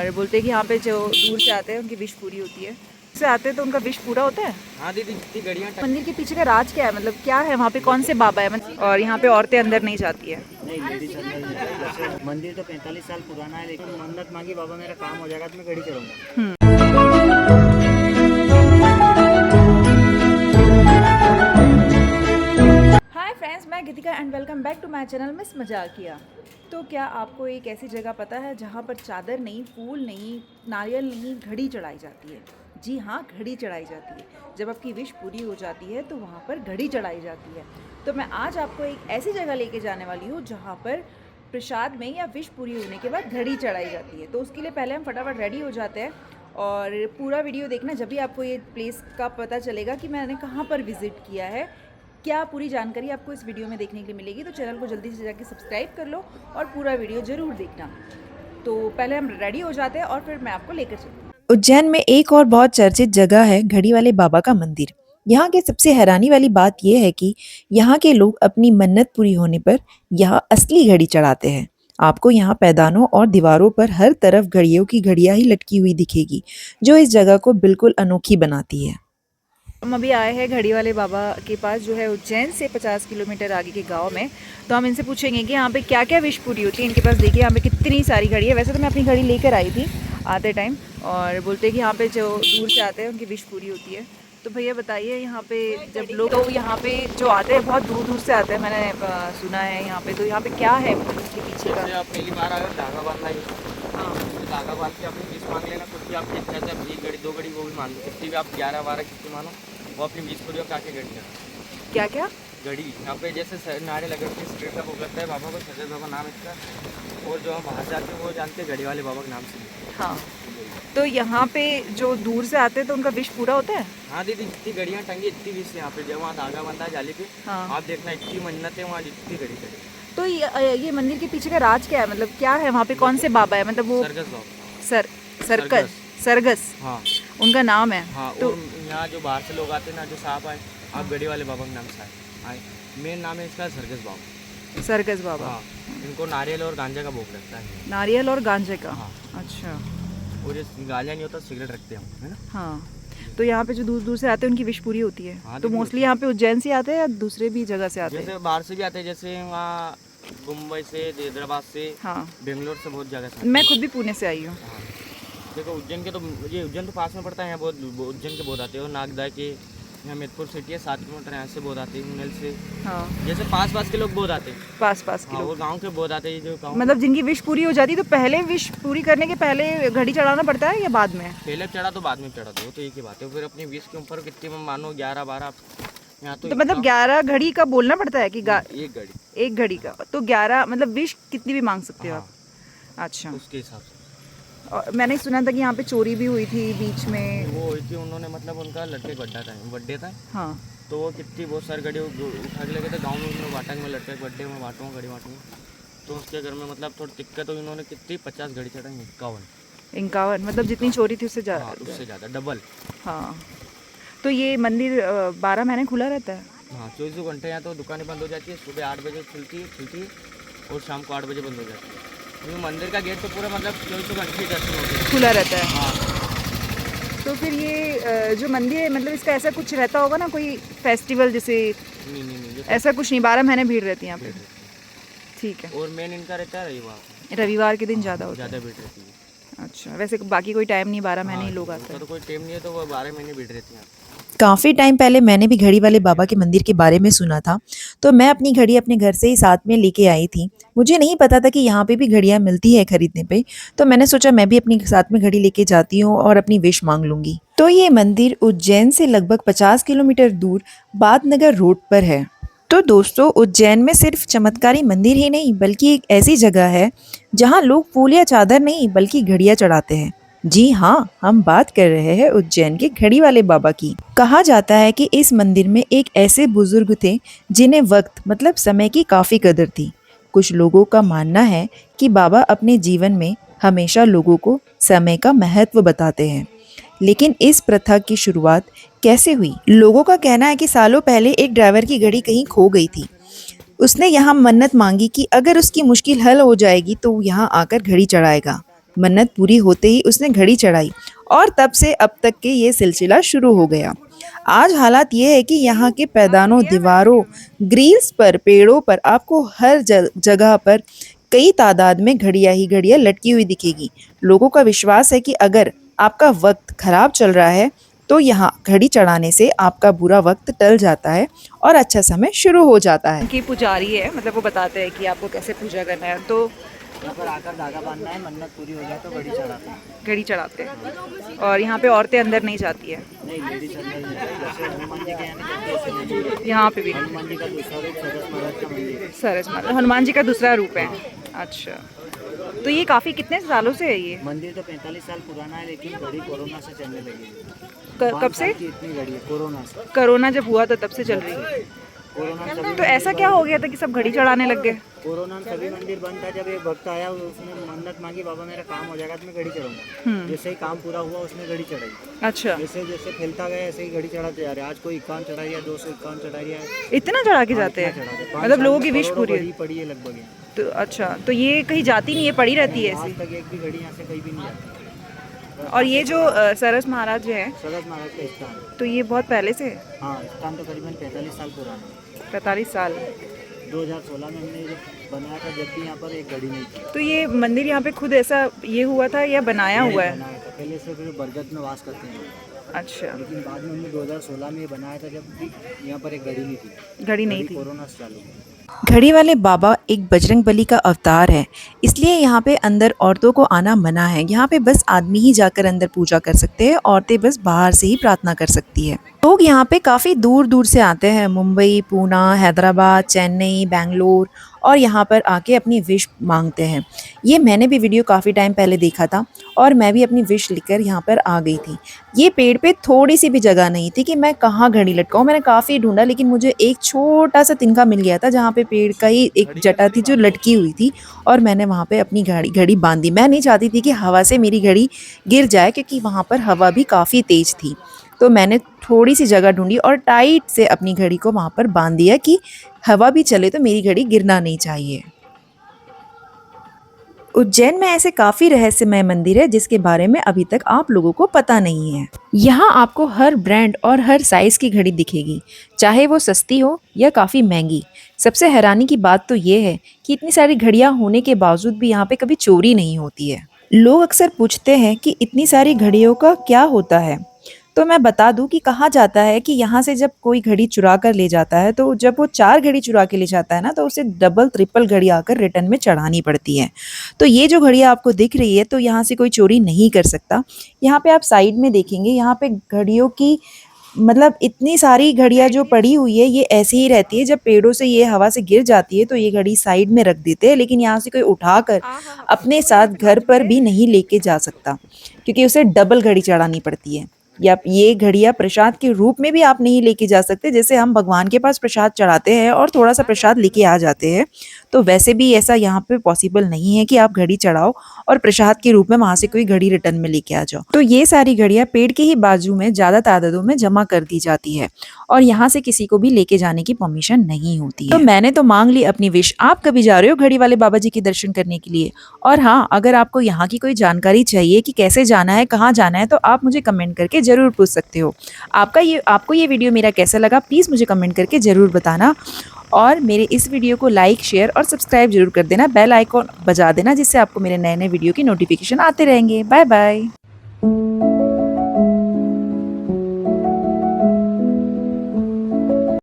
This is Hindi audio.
और बोलते हैं कि यहाँ पे जो दूर से आते हैं उनकी विश पूरी होती है। से आते हैं तो उनका विश पूरा होता है। हाँ दीदी, जितनी गड़ियाँ मंदिर के पीछे का राज क्या है, मतलब क्या है वहाँ पे, कौन से बाबा है? और यहाँ पे औरतें अंदर नहीं जाती है। नहीं, लेडीज अंदर नहीं जाती। जैसे मंदिर तो 45 साल पुराना है, लेकिन मन्नत मांगी बाबा मेरा काम हो जाएगा तो मैं घड़ी चढ़ूंगा। हाय फ्रेंड्स, मैं Geetika and welcome back to my channel miss Mazakiya. तो क्या आपको एक ऐसी जगह पता है जहाँ पर चादर नहीं, फूल नहीं, नारियल नहीं, घड़ी चढ़ाई जाती है? जी हाँ, घड़ी चढ़ाई जाती है। जब आपकी विश पूरी हो जाती है तो वहाँ पर घड़ी चढ़ाई जाती है। तो मैं आज आपको एक ऐसी जगह लेके जाने वाली हूँ जहाँ पर प्रसाद में या विश पूरी होने के बाद घड़ी चढ़ाई जाती है। तो उसके लिए पहले हम फटाफट रेडी हो जाते हैं और पूरा वीडियो देखना, जब भी आपको ये प्लेस का पता चलेगा कि मैंने कहाँ पर विज़िट किया है। क्या पूरी जानकारी आपको इस वीडियो में देखने के लिए मिलेगी। तो चैनल को जल्दी से जाके सब्सक्राइब कर लो और पूरा वीडियो ज़रूर देखना। तो पहले हम रेडी हो जाते हैं और फिर मैं आपको लेकर चलती हूँ। उज्जैन में एक और बहुत चर्चित जगह है घड़ी वाले बाबा का मंदिर। यहाँ के सबसे हैरानी वाली बात यह है कि यहाँ के लोग अपनी मन्नत पूरी होने पर यहाँ असली घड़ी चढ़ाते हैं। आपको यहाँ पैदानों और दीवारों पर हर तरफ घड़ियों की घड़ियां ही लटकी हुई दिखेगी, जो इस जगह को बिल्कुल अनोखी बनाती है। हम अभी आए हैं घड़ी वाले बाबा के पास, जो है उज्जैन से 50 किलोमीटर आगे के गांव में। तो हम इनसे पूछेंगे कि यहाँ पे क्या क्या विश पूरी होती है। इनके पास देखिए यहाँ पे कितनी सारी घड़ी है। वैसे तो मैं अपनी घड़ी लेकर आई थी आते टाइम, और बोलते हैं कि यहाँ पे जो दूर से आते हैं उनकी विश पूरी होती है। तो भैया बताइए, यहाँ पे जब लोग तो यहाँ पे जो आते हैं बहुत दूर दूर से आते हैं, मैंने सुना है यहाँ पे। तो यहाँ पे क्या है उसके पीछे का? जैसे आप पहली बार आए धागा बांधना है, हाँ, धागा बांध के अपनी बीस मांग लेना। कुछ भी आपकी इच्छा से आप 1 घड़ी 2 घड़ी वो भी मान लो, कितनी भी आप 11-12 कितनी मानो, वो अपनी बीस पूरी काटे घड़ी है। क्या क्या घड़ी यहाँ पे जैसे नारे लगे होते हैं, स्ट्रेट अप करता है बाबा को, सजद बाबा नाम इसका। और जो हम बाहर जाते हैं वो जानते हैं घड़ी वाले बाबा के नाम से। हाँ, तो यहाँ पे जो दूर से आते हैं तो उनका विश पूरा होता है? हाँ दीदी, जितनी घड़ियाँ टंगी इतनी विश यहाँ पे। जब वहाँ धागा बंधा है जाली पे, हाँ। आप देखना इतनी मन्नत है वहाँ, जितनी घड़ी चढ़ी। तो ये मंदिर के पीछे का राज क्या है, मतलब क्या है वहाँ पे, कौन से बाबा है? मतलब वो सरगस बाबा। सर्कस सरगस हाँ उनका नाम है। हाँ। तो और यहाँ जो बाहर से लोग आते हैं ना, जो साहब आए, आप घड़ी वाले बाबा के नाम से आए। मेन नाम है इसका सरगस बाबा। सर्कस बाबा। हाँ, इनको नारियल और गांजा का भोग लगता है। नारियल और गांजे का? हाँ। अच्छा। और ये गांजा नहीं होता, सिगरेट रखते हैं हम, है ना। हाँ, तो यहाँ पे जो दूर दूर से आते हैं उनकी विश पूरी होती है। हाँ, तो दीदी मोस्टली यहाँ पे उज्जैन से आते हैं या दूसरे भी जगह से आते हैं? जैसे बाहर से भी आते हैं, जैसे वहाँ मुंबई से, हैदराबाद से, हाँ, बेंगलोर से, बहुत जगह से। मैं खुद भी पुणे से आई हूँ। हाँ, देखो उज्जैन के तो, ये उज्जैन तो पास में पड़ता है, यहाँ बहुत उज्जैन के बहुत आते हैं। और नागदा के यहाँ मेदपुर सिटी है 7 किलोमीटर, यहाँ से बहुत आते हैं, मुनेल से। हाँ, जैसे पास के लोग बहुत आते हैं। पास के हाँ, लोग। वो गाँव के बहुत आते हैं, जो गाँव मतलब जिनकी विश पूरी हो जाती है, तो पहले विश पूरी करने के पहले घड़ी चढ़ाना पड़ता है या बाद में? पहले चढ़ा तो बाद में चढ़ा दो, तो एक ही बात है। फिर अपनी 20 के ऊपर कितनी में मानो, 11-12 यहाँ तो मतलब 11 घड़ी का बोलना पड़ता है कि एक घड़ी, एक घड़ी का? तो 11 मतलब विश कितनी भी मांग सकते हो हाँ, आप? अच्छा। उसके हिसाब से। और मैंने सुना था कि यहाँ पे चोरी भी हुई थी बीच में। वो हुई थी, उन्होंने मतलब उनका लड़के बर्थडे था, हाँ, तो वो कितनी बहुत सारी घड़ी उठा के लगे थे गाँव में। उन्होंने बांटा कि मैं लड़के के बर्थडे में बांटूँगा, घड़ी बांटूँगा। तो उसके घर में मतलब थोड़ी दिक्कत हुई, उन्होंने कितनी 50 घड़ी चढ़ाई, 51। मतलब जितनी चोरी थी उससे ज़्यादा? हाँ, उससे ज़्यादा, डबल। हाँ, तो ये मंदिर 12 महीने खुला रहता है? हाँ, 24 घंटे। यहाँ तो दुकानें बंद हो जाती है, सुबह 8 बजे खुलती है और शाम को 8 बजे बंद हो जाती है। क्योंकि मंदिर का गेट तो पूरा मतलब 24 घंटे ही दर्शन होते हैं, खुला रहता है। हाँ। तो फिर ये जो मंदिर है, मतलब इसका ऐसा कुछ रहता होगा ना, कोई फेस्टिवल जैसे? नहीं, ऐसा कुछ नहीं, 12 महीने भीड़ रहती है यहाँ पे? ठीक है। और मेन इनका रहता है रविवार। रविवार के दिन ज़्यादा होता है? ज़्यादा भीड़ रहती है। अच्छा, वैसे बाकी कोई टाइम नहीं, 12 महीने ही लोग आते उनका हैं? तो कोई टाइम नहीं है, तो वो 12 महीने भीड़ रहती है। काफ़ी टाइम पहले मैंने भी घड़ी वाले बाबा के मंदिर के बारे में सुना था, तो मैं अपनी घड़ी अपने घर से ही साथ में लेके आई थी। मुझे नहीं पता था कि यहाँ पे भी घड़ियाँ मिलती है खरीदने पे, तो मैंने सोचा मैं भी अपनी साथ में घड़ी लेके जाती हूँ और अपनी विश मांग लूँगी। तो ये मंदिर उज्जैन से लगभग 50 किलोमीटर दूर बादनगर रोड पर है। तो दोस्तों, उज्जैन में सिर्फ चमत्कारी मंदिर ही नहीं, बल्कि एक ऐसी जगह है जहाँ लोग फूल या चादर नहीं बल्कि घड़ियाँ चढ़ाते हैं। जी हाँ, हम बात कर रहे हैं उज्जैन के घड़ी वाले बाबा की। कहा जाता है कि इस मंदिर में एक ऐसे बुजुर्ग थे जिन्हें वक्त मतलब समय की काफी कदर थी। कुछ लोगों का मानना है कि बाबा अपने जीवन में हमेशा लोगों को समय का महत्व बताते हैं। लेकिन इस प्रथा की शुरुआत कैसे हुई? लोगों का कहना है कि सालों पहले एक ड्राइवर की घड़ी कहीं खो गई थी। उसने यहाँ मन्नत मांगी कि अगर उसकी मुश्किल हल हो जाएगी तो यहाँ आकर घड़ी चढ़ाएगा। मन्नत पूरी होते ही उसने घड़ी चढ़ाई और तब से अब तक के ये सिलसिला शुरू हो गया। आज हालात ये है कि यहाँ के पैदानों, दीवारों, ग्रिल्स पर, पेड़ों पर आपको हर जगह पर कई तादाद में घड़ियाँ ही घड़ियाँ लटकी हुई दिखेगी। लोगों का विश्वास है कि अगर आपका वक्त खराब चल रहा है तो यहाँ घड़ी चढ़ाने से आपका बुरा वक्त टल जाता है और अच्छा समय शुरू हो जाता है। उनकी पुजारी है, मतलब वो बताते हैं कि आपको कैसे पूजा करना है, तो यहाँ पर आकर धागा बांधना है, मन्नत पूरी हो जाए तो घड़ी चढ़ाते हैं। घड़ी चढ़ाते हैं। और यहाँ पे औरतें अंदर नहीं जाती है, नहीं, लेडीज अंदर नहीं जाती। जैसे हनुमान जी के यहाँ नहीं जाते, ऐसे नहीं जाते। यहाँ पे भी हनुमान जी का दूसरा रूप सरस महाराज का मंदिर है। सरस माता हनुमान जी का दूसरा रूप है। अच्छा, तो ये काफ़ी कितने सालों से है ये? मंदिर तो 45 साल पुराना है, लेकिन घड़ी कोरोना से चलने लगी है। कब 5 से? साल की इतनी घड़ी है कोरोना से। कोरोना जब हुआ था तब से चल रही है। कोरोना में सभी तो ऐसा क्या हो गया था कि सब घड़ी चढ़ाने लग गए? कोरोना में सभी मंदिर बंद था। जब एक भक्त आया, उसने मन्नत मांगी, बाबा मेरा काम हो जाएगा तो मैं घड़ी चढ़ाऊंगा। जैसे ही काम पूरा हुआ उसने घड़ी चढ़ाई। अच्छा, जैसे जैसे फैलता गया ऐसे ही घड़ी चढ़ाते जा रहे हैं। आज कोई 51 चढ़ा रहा है, 251 चढ़ा रहा है। इतना चढ़ा के जाते हैं? मतलब लोगों की विश पूरी है। पड़ी है लगभग यहाँ। तो अच्छा, तो ये कहीं जाती नहीं है, पड़ी रहती है आज ऐसी? तक एक भी घड़ी यहाँ से कहीं भी नहीं जाती। और ये जो सरस महाराज जो है, सरस महाराज का स्थान है। तो ये बहुत पहले से है? हाँ, स्थान तो करीबन 45 साल पुराना है। 45 साल। 2016 में हमने जब बनाया था, जब भी यहाँ पर एक घड़ी नहीं थी। तो ये मंदिर यहाँ पे खुद ऐसा ये हुआ था या बनाया हुआ है? बनाया था पहले से, फिर बरगद में वास करते हैं। अच्छा, लेकिन बाद में हमने 2016 में ये बनाया था, जब भी यहाँ पर एक घड़ी नहीं थी। घड़ी नहीं थी। कोरोना से चालू हुई। घड़ी वाले बाबा एक बजरंग बली का अवतार है, इसलिए यहाँ पे अंदर औरतों को आना मना है। यहाँ पे बस आदमी ही जाकर अंदर पूजा कर सकते हैं, औरतें बस बाहर से ही प्रार्थना कर सकती है। लोग यहाँ पे काफ़ी दूर दूर से आते हैं, मुंबई, पूना, हैदराबाद, चेन्नई, बेंगलोर, और यहाँ पर आके अपनी विश मांगते हैं। ये मैंने भी वीडियो काफ़ी टाइम पहले देखा था और मैं भी अपनी विश लिखकर यहाँ पर आ गई थी। ये पेड़ पे थोड़ी सी भी जगह नहीं थी कि मैं कहाँ घड़ी लटकाऊँ। मैंने काफ़ी ढूंढा, लेकिन मुझे एक छोटा सा तिनका मिल गया था जहाँ पे पेड़ का ही एक जटा थी जो लटकी हुई थी, और मैंने वहाँ पे अपनी घड़ी बांधी। मैं नहीं चाहती थी कि हवा से मेरी घड़ी गिर जाए, क्योंकि वहाँ पर हवा भी काफ़ी तेज़ थी। तो मैंने थोड़ी सी जगह ढूंढी और टाइट से अपनी घड़ी को वहाँ पर बांध दिया कि हवा भी चले तो मेरी घड़ी गिरना नहीं चाहिए। उज्जैन में ऐसे काफ़ी रहस्यमय मंदिर है जिसके बारे में अभी तक आप लोगों को पता नहीं है। यहाँ आपको हर ब्रांड और हर साइज़ की घड़ी दिखेगी, चाहे वो सस्ती हो या काफ़ी महंगी। सबसे हैरानी की बात तो ये है कि इतनी सारी घड़ियाँ होने के बावजूद भी यहाँ पे कभी चोरी नहीं होती है। लोग अक्सर पूछते हैं कि इतनी सारी घड़ियों का क्या होता है, तो मैं बता दूं कि कहा जाता है कि यहाँ से जब कोई घड़ी चुरा कर ले जाता है, तो जब वो 4 घड़ी चुरा के ले जाता है ना, तो उसे डबल ट्रिपल घड़ी आकर रिटर्न में चढ़ानी पड़ती है। तो ये जो घड़ियाँ आपको दिख रही है, तो यहाँ से कोई चोरी नहीं कर सकता। यहाँ पे आप साइड में देखेंगे, यहाँ पे घड़ियों की मतलब इतनी सारी घड़ियाँ जो पड़ी हुई है, ये ऐसी ही रहती है। जब पेड़ों से ये हवा से गिर जाती है तो ये घड़ी साइड में रख देते हैं, लेकिन यहाँ से कोई उठाकर अपने साथ घर पर भी नहीं लेके जा सकता, क्योंकि उसे डबल घड़ी चढ़ानी पड़ती है। या ये घड़ियाँ प्रसाद के रूप में भी आप नहीं लेके जा सकते। जैसे हम भगवान के पास प्रसाद चढ़ाते हैं और थोड़ा सा प्रसाद लेके आ जाते हैं, तो वैसे भी ऐसा यहाँ पे पॉसिबल नहीं है कि आप घड़ी चढ़ाओ और प्रसाद के रूप में वहाँ से कोई घड़ी रिटर्न में लेके आ जाओ। तो ये सारी घड़ियाँ पेड़ के ही बाजू में ज़्यादा तादादों में जमा कर दी जाती है और यहाँ से किसी को भी लेके जाने की परमिशन नहीं होती है। तो मैंने तो मांग ली अपनी विश। आप कभी जा रहे हो घड़ी वाले बाबा जी के दर्शन करने के लिए? और हाँ, अगर आपको यहाँ की कोई जानकारी चाहिए कि कैसे जाना है, कहाँ जाना है, तो आप मुझे कमेंट करके ज़रूर पूछ सकते हो। आपको ये वीडियो मेरा कैसा लगा, प्लीज़ मुझे कमेंट करके ज़रूर बताना। और मेरे इस वीडियो को लाइक, शेयर और सब्सक्राइब जरूर कर देना। बेल आइकॉन बजा देना, जिससे आपको मेरे नए नए वीडियो की नोटिफिकेशन आते रहेंगे। Bye bye.